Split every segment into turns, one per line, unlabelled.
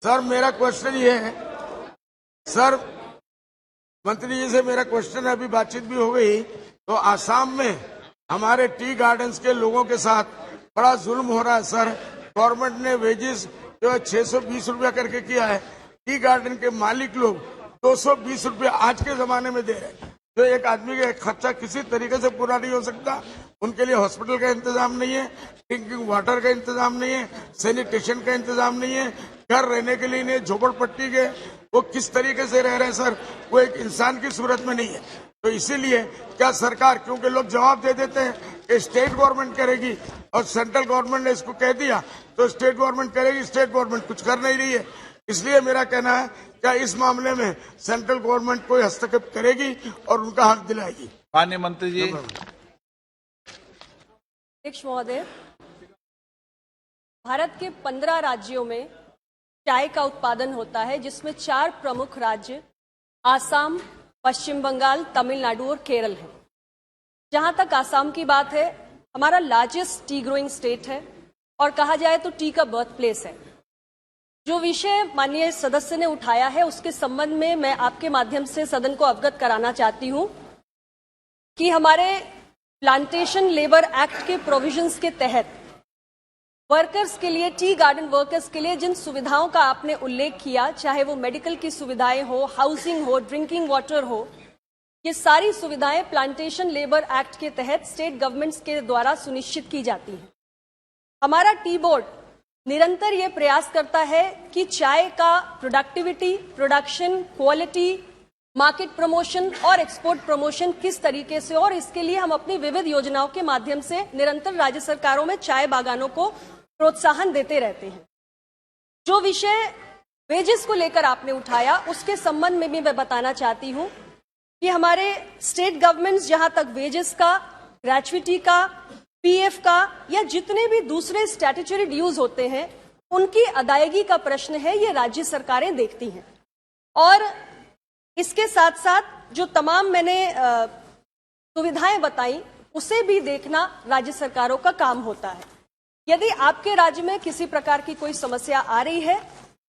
Sir मेरा question ये है, सर मंत्री जी से मेरा क्वेश्चन है, अभी बातचीत भी हो गई, तो आसाम में हमारे टी गार्डन्स के लोगों के साथ बड़ा जुल्म हो रहा है सर। गवर्नमेंट ने वेजेस जो है 620 रुपया करके किया है, टी गार्डन के मालिक लोग 220 रुपया आज के जमाने में दे रहे हैं। जो एक आदमी का खर्चा किसी तरीके से पूरा नहीं हो सकता, उनके लिए हॉस्पिटल का इंतजाम नहीं है, ड्रिंकिंग वाटर का इंतजाम नहीं है, सैनिटेशन का इंतजाम नहीं है, घर रहने के लिए नहीं, झोपड़पट्टी के वो किस तरीके से रह रहे हैं सर, वो एक इंसान की सूरत में नहीं है। तो इसीलिए क्या सरकार, क्योंकि लोग जवाब दे देते हैं कि स्टेट गवर्नमेंट करेगी और सेंट्रल गवर्नमेंट ने इसको कह दिया तो स्टेट गवर्नमेंट करेगी, स्टेट गवर्नमेंट कुछ कर नहीं रही है। इसलिए मेरा कहना है क्या इस मामले में सेंट्रल गवर्नमेंट कोई हस्तक्षेप करेगी और उनका हक दिलाएगी।
माननीय मंत्री जी।
अध्यक्ष महोदय, भारत के 15 राज्यों में चाय का उत्पादन होता है, जिसमें 4 प्रमुख राज्य आसाम, पश्चिम बंगाल, तमिलनाडु और केरल है। जहां तक आसाम की बात है, हमारा लार्जेस्ट टी ग्रोइंग स्टेट है और कहा जाए तो टी का बर्थ प्लेस है। जो विषय माननीय सदस्य ने उठाया है, उसके संबंध में मैं आपके माध्यम से सदन को अवगत कराना चाहती हूं कि हमारे प्लांटेशन लेबर एक्ट के प्रोविजंस के तहत वर्कर्स के लिए, टी गार्डन वर्कर्स के लिए जिन सुविधाओं का आपने उल्लेख किया, चाहे वो मेडिकल की सुविधाएं हो, हाउसिंग हो, ड्रिंकिंग वाटर हो, ये सारी सुविधाएं प्लांटेशन लेबर एक्ट के तहत स्टेट गवर्नमेंट्स के द्वारा सुनिश्चित की जाती हैं। हमारा टी बोर्ड निरंतर ये प्रयास करता है कि चाय का productivity, production, quality, market promotion और एक्सपोर्ट प्रमोशन किस तरीके से, और इसके लिए हम अपनी विविध योजनाओं के माध्यम से निरंतर राज्य सरकारों में चाय बागानों को प्रोत्साहन देते रहते हैं। जो विषय वेजेस को लेकर आपने उठाया, उसके संबंध में भी मैं बताना चाहती हूं कि हमारे स्टेट गवर्नमेंट्स जहां तक वेजेस का, ग्रेचुइटी का, पीएफ का या जितने भी दूसरे स्टैट्यूटरी ड्यूज होते हैं, उनकी अदायगी का प्रश्न है, ये राज्य सरकारें देखती हैं। और इसके साथ साथ जो तमाम मैंने सुविधाएं बताई, उसे भी देखना राज्य सरकारों का काम होता है। यदि आपके राज्य में किसी प्रकार की कोई समस्या आ रही है,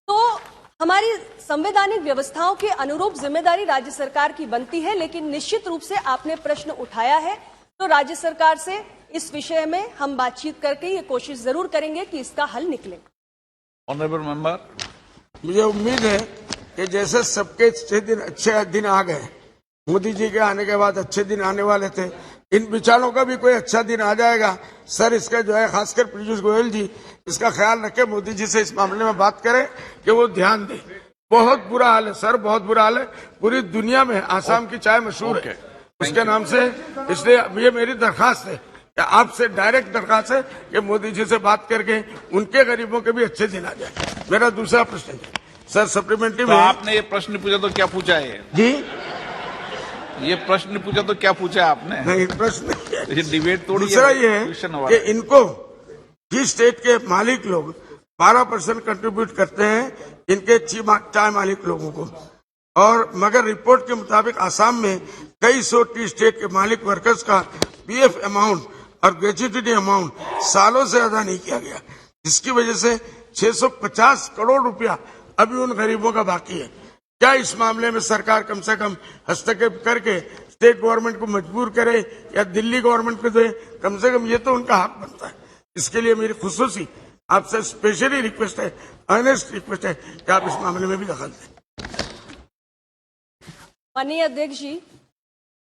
तो हमारी संवैधानिक व्यवस्थाओं के अनुरूप जिम्मेदारी राज्य सरकार की बनती है। लेकिन निश्चित रूप से आपने प्रश्न उठाया है, तो राज्य सरकार से इस विषय में हम बातचीत करके ये कोशिश जरूर करेंगे कि इसका हल निकले।
ऑनरेबल मेंबर,
मुझे उम्मीद है कि जैसे सबके अच्छे दिन आ गए, मोदी जी के आने के बाद अच्छे दिन आने वाले थे, इन विचारों का भी कोई अच्छा दिन आ जाएगा। सर इसका जो है, खासकर पीयूष गोयल जी इसका ख्याल रखें, मोदी जी से इस मामले में बात करें कि वो ध्यान दें। बहुत बुरा हाल है सर, बहुत बुरा हाल है। पूरी दुनिया में आसाम की चाय मशहूर है उसके नाम से। इसलिए ये मेरी दरखास्त है, आपसे डायरेक्ट दरखास्त है कि मोदी जी से बात करके उनके गरीबों के भी अच्छे दिन आ जाए। मेरा दूसरा प्रश्न है सर, सप्लीमेंट्री में
आपने ये प्रश्न पूछा तो क्या पूछा है
जी?
ये प्रश्न पूछा तो क्या पूछा आपने?
नहीं, प्रश्न
डिबेट थोड़ी।
दूसरा ये है कि इनको जिस स्टेट के मालिक लोग 12% कंट्रीब्यूट करते हैं इनके चाय मालिक लोगों को, और मगर रिपोर्ट के मुताबिक आसाम में कई सौ टी स्टेट के मालिक वर्कर्स का पीएफ अमाउंट और ग्रेच्युटी अमाउंट सालों से अदा नहीं किया गया, जिसकी वजह से 650 करोड़ रुपया अभी उन गरीबों का बाकी है। क्या इस मामले में सरकार कम से कम हस्तक्षेप करके स्टेट गवर्नमेंट को मजबूर करे या दिल्ली गवर्नमेंट को दे? कम से कम ये तो उनका हक बनता है। इसके लिए मेरी खुसूसी आपसे स्पेशली रिक्वेस्ट है, अर्नेस्ट रिक्वेस्ट है कि आप इस मामले में भी दखल दें।
माननीय अध्यक्ष जी,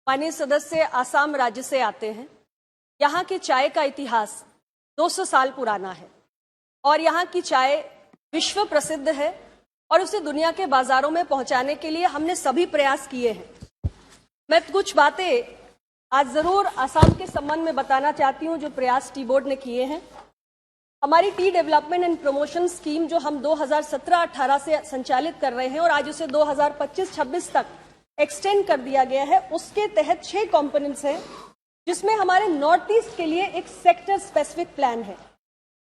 माननीय सदस्य आसाम राज्य से आते हैं। यहाँ की चाय का इतिहास 200 साल पुराना है और यहाँ की चाय विश्व प्रसिद्ध है और उसे दुनिया के बाजारों में पहुंचाने के लिए हमने सभी प्रयास किए हैं। मैं कुछ बातें आज जरूर आसाम के संबंध में बताना चाहती हूं जो प्रयास टी बोर्ड ने किए हैं। हमारी T development and promotion scheme जो हम 2017-18 से संचालित कर रहे हैं और आज उसे 2025-26 तक एक्सटेंड कर दिया गया है, उसके तहत 6 कंपोनेंट्स हैं, जिसमें हमारे नॉर्थ ईस्ट के लिए एक सेक्टर स्पेसिफिक प्लान है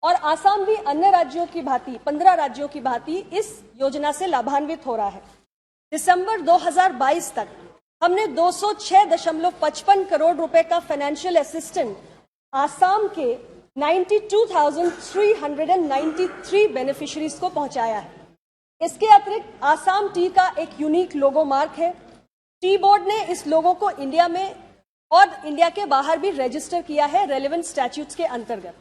और आसाम भी अन्य राज्यों की भांति, 15 राज्यों की भांति इस योजना से लाभान्वित हो रहा है। दिसंबर 2022 तक हमने 206.55 करोड़ रुपए का फाइनेंशियल असिस्टेंस आसाम के 92,393 बेनिफिशियरीज को पहुंचाया है। इसके अतिरिक्त आसाम टी का एक यूनिक लोगो मार्क है। टी बोर्ड ने इस लोगो को इंडिया में और इंडिया के बाहर भी रजिस्टर किया है रेलेवेंट स्टैट्यूट्स के अंतर्गत।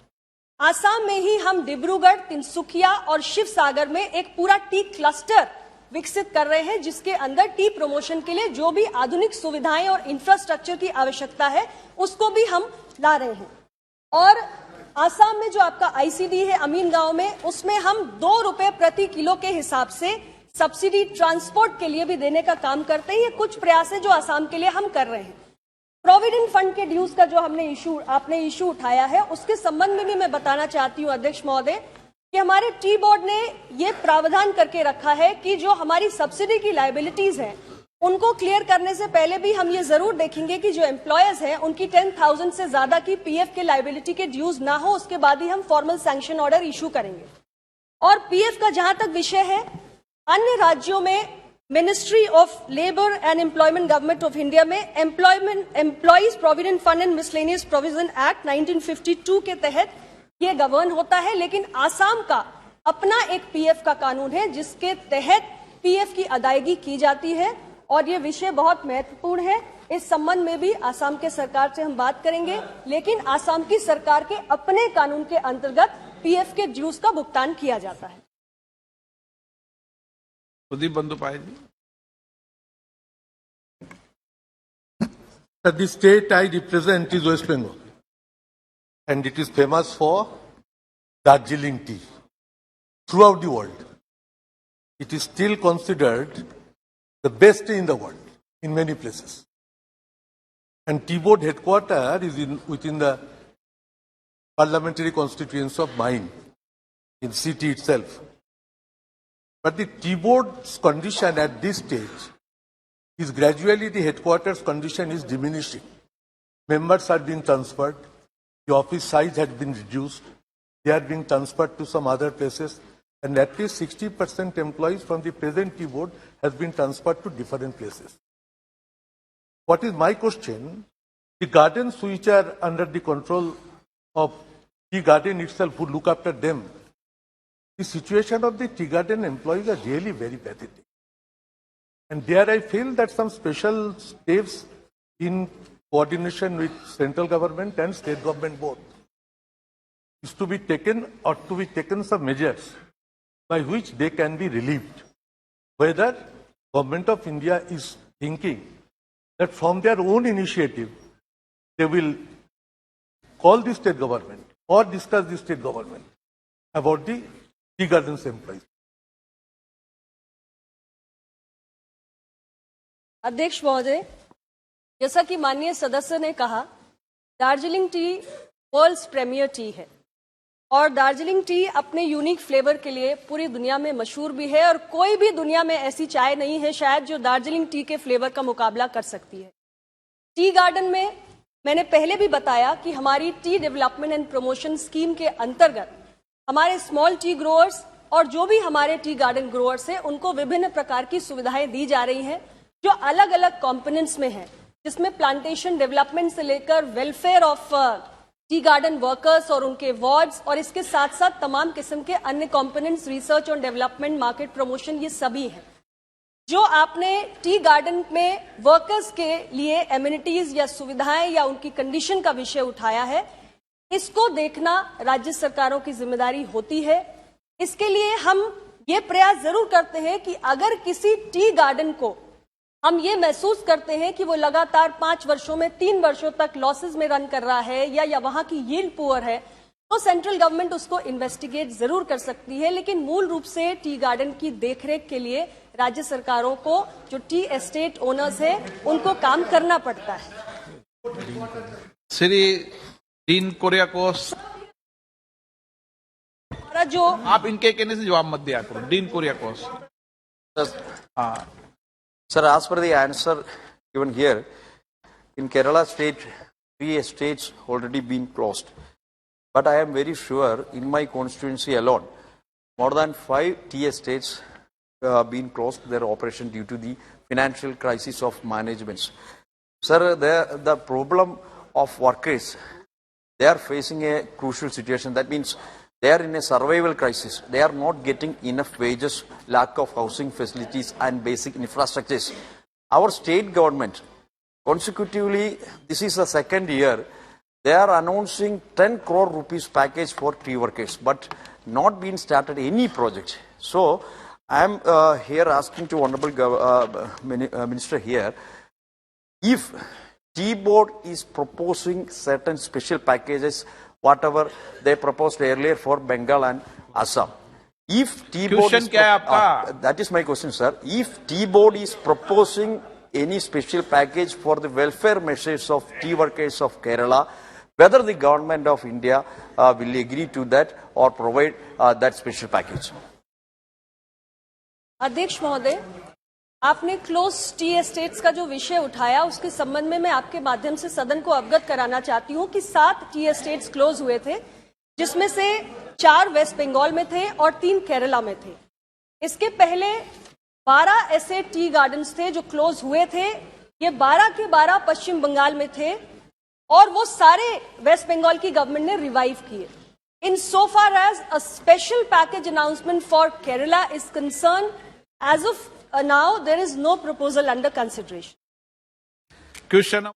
आसाम में ही हम डिब्रूगढ़, तिनसुकिया और शिवसागर में एक पूरा टी क्लस्टर विकसित कर रहे हैं, जिसके अंदर टी प्रमोशन के लिए जो भी आधुनिक सुविधाएं और इंफ्रास्ट्रक्चर की आवश्यकता है उसको भी हम ला रहे हैं। और आसाम में जो आपका आईसीडी है अमीन गांव में, उसमें हम 2 रुपए प्रति किलो के हिसाब से सब्सिडी ट्रांसपोर्ट के लिए भी देने का काम करते हैं। ये कुछ प्रयास है जो आसाम के लिए हम कर रहे हैं। प्रोविडेंट फंड के ड्यूज का जो आपने इशू उठाया है, उसके संबंध में भी मैं बताना चाहती हूं अध्यक्ष महोदय कि हमारे टी बोर्ड ने ये प्रावधान करके रखा है कि जो हमारी सब्सिडी की लायबिलिटीज हैं उनको क्लियर करने से पहले भी हम ये जरूर देखेंगे कि जो एम्प्लॉयर्स हैं उनकी 10,000 से ज्यादा की पीएफ के लायबिलिटी के ड्यूज ना हो, उसके बाद ही हम फॉर्मल सैंक्शन ऑर्डर इशू करेंगे। और पीएफ का जहां तक विषय है, अन्य राज्यों में ministry of labour and employment government of India में employees provident fund and miscellaneous provision act 1952 के तहत ये गवर्न होता है, लेकिन आसाम का अपना एक पीएफ का कानून है जिसके तहत पीएफ की अदायगी की जाती है और ये विषय बहुत महत्वपूर्ण है। इस संबंध में भी आसाम के सरकार से हम बात करेंगे, लेकिन आसाम की सरकार के अपने कानून के अंतर्गत पीएफ के ड्यूज का भुगतान किया जाता है।
सुदीप बंदोपाध्याय जी।
The state I represent is West Bengal, and it is famous for Darjeeling tea. Throughout the world, it is still considered the best in the world in many places. And Tea Board headquarters is within the parliamentary constituency of mine, in city itself. But the Tea Board's condition at this stage is gradually the headquarters condition is diminishing. Members are being transferred, the office size has been reduced, they are being transferred to some other places, and at least 60% employees from the present Tea Board has been transferred to different places. What is my question? The gardens which are under the control of Tea Garden itself, who look after them, the situation of the tea garden employees are really very pathetic. And there I feel that some special steps in coordination with central government and state government both is to be taken, or to be taken some measures by which they can be relieved. Whether government of India is thinking that from their own initiative they will call the state government or discuss the state government about the tea gardens employees.
अध्यक्ष महोदय, जैसा कि माननीय सदस्य ने कहा, Darjeeling tea world's premier tea है और दार्जिलिंग टी अपने यूनिक फ्लेवर के लिए पूरी दुनिया में मशहूर भी है और कोई भी दुनिया में ऐसी चाय नहीं है शायद जो दार्जिलिंग टी के फ्लेवर का मुकाबला कर सकती है। टी गार्डन में मैंने पहले भी बताया कि हमारी T development and promotion scheme के अंतर्गत हमारे स्मॉल टी ग्रोअर्स और जो भी हमारे टी गार्डन ग्रोअर्स हैं उनको विभिन्न प्रकार की सुविधाएं दी जा रही हैं जो अलग अलग कंपोनेंट्स में है, जिसमें प्लांटेशन डेवलपमेंट से लेकर welfare of tea garden workers और उनके वार्ड्स और इसके साथ साथ तमाम किस्म के अन्य कंपोनेंट्स, रिसर्च और डेवलपमेंट, मार्केट प्रमोशन, ये सभी हैं। जो आपने टी गार्डन में वर्कर्स के लिए एमिनिटीज या सुविधाएं या उनकी कंडीशन का विषय उठाया है, इसको देखना राज्य सरकारों की जिम्मेदारी होती है। इसके लिए हम ये प्रयास जरूर करते हैं कि अगर किसी टी गार्डन को हम ये महसूस करते हैं कि वो लगातार 5 वर्षों में 3 वर्षों तक लॉसेस में रन कर रहा है या वहां की यील्ड पुअर है, तो सेंट्रल गवर्नमेंट उसको इन्वेस्टिगेट जरूर कर सकती है। लेकिन मूल रूप से टी गार्डन की देखरेख के लिए राज्य सरकारों को, जो टी एस्टेट ओनर्स है, उनको काम करना पड़ता है।
श्री डीन कुरियाकोस,
जो
आप इनके कहने से जवाब मत दिया करो। डीन कुरियाकोस। हाँ
Sir, as per the answer given here, in Kerala state, 3 estates already been closed. But I am very sure in my constituency alone, more than 5 tea estates been closed their operation due to the financial crisis of managements. Sir, the problem of workers, they are facing a crucial situation. That means They are in a survival crisis. They are not getting enough wages, lack of housing facilities and basic infrastructures. Our state government, consecutively, this is the second year, they are announcing 10 crore rupees package for tree workers, but not been started any project. So, I am here asking to Honorable Minister here, if Tea Board is proposing certain special packages, whatever they proposed earlier for Bengal and Assam, if Tea Board
Question
is
क्या है आपका?
that is my question, sir. If Tea Board is proposing any special package for the welfare measures of tea workers of Kerala, whether the government of India will agree to that or provide that special package.
अध्यक्ष महोदय, आपने close T estates का जो विषय उठाया उसके संबंध में मैं आपके माध्यम से सदन को अवगत कराना चाहती हूं कि 7 टी एस्टेट्स क्लोज हुए थे, जिसमें से 4 वेस्ट बंगाल में थे और 3 केरला में थे। इसके पहले 12 ऐसे टी गार्डन्स थे जो क्लोज हुए थे। ये 12 के 12 पश्चिम बंगाल में थे और वो सारे वेस्ट बंगाल की गवर्नमेंट ने रिवाइव किए। Insofar as a special package announcement for Kerala is concern, as of now there is no proposal under consideration.
Question